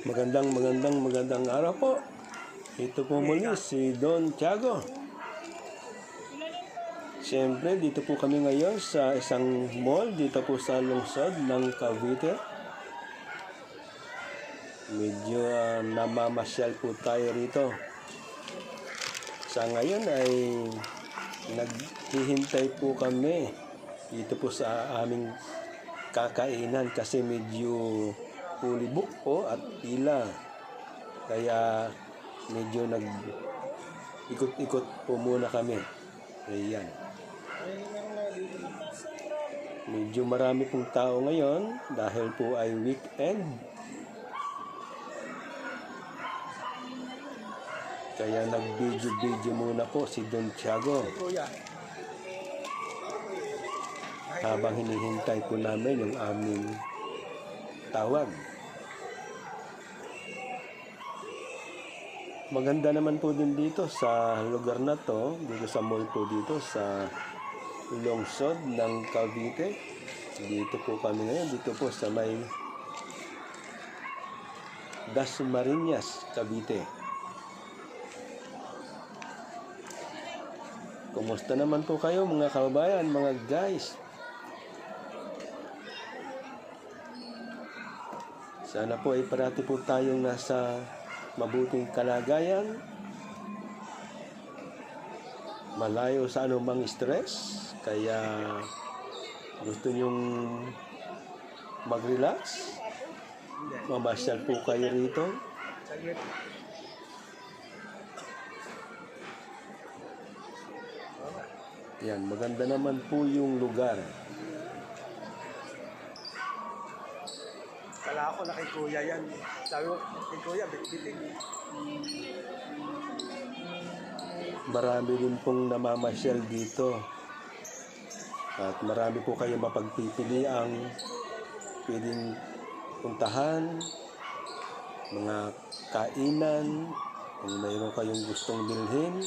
Magandang araw po. Ito po muli si Don Tiago. Siyempre, dito po kami ngayon sa isang mall dito po sa lungsod ng Cavite. Medyo namamasyal po tayo rito. Sa ngayon ay naghihintay po kami dito po sa aming kakainan kasi medyo pulibok po at pila. Kaya medyo ikot-ikot po muna kami. Ayan. Medyo marami pong tao ngayon dahil po ay weekend. Kaya nag-video muna po si Don Tiago. Habang hinihintay po namin yung aming tawag. Maganda naman po din dito sa lugar na to, dito sa mall po dito sa lungsod ng Cavite. Dito po kami ngayon, dito po sa may Dasmariñas, Cavite. Kumusta naman po kayo mga kababayan, mga guys? Sana po ay parati po tayong nasa mabuting kalagayan, malayo sa anumang stress. Kaya gusto nyong mag-relax, mamasyal po kayo rito. Yan, maganda naman po yung lugar. Kala ko na kay Kuya yan. Sabi ko, kay Kuya, bit-biting. Marami din pong namamasyal dito. At marami po kayo mapagpipili ang pwedeng puntahan, mga kainan, kung mayroon kayong gustong bilhin.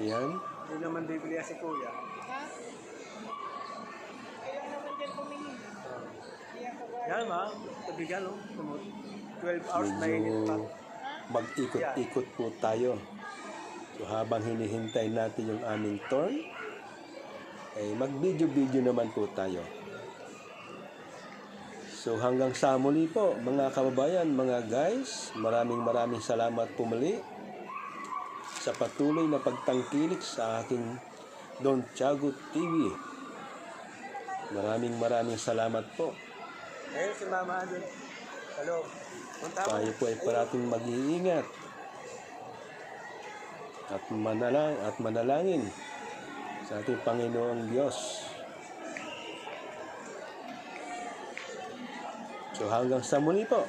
Yan. Hindi naman bibili si Kuya. Yan ma, tabigan no? 12 hours na init pa. Medyo mag-ikot-ikot po tayo. So habang hinihintay natin yung aming turn, ay mag-video naman po tayo. So hanggang sa muli po mga kababayan, mga guys, maraming salamat po muli sa patuloy na pagtangkilik sa aking Don Tiago TV. Maraming salamat po. Eh, si Mama din. Hello. Tayo po ay parating mag-iingat at manalangin sa ating Panginoong Diyos. So hanggang sa muli po.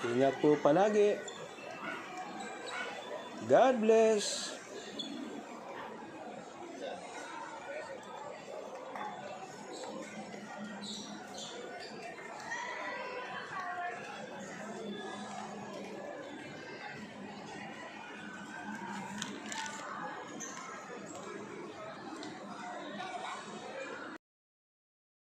Ingat po palagi. God bless.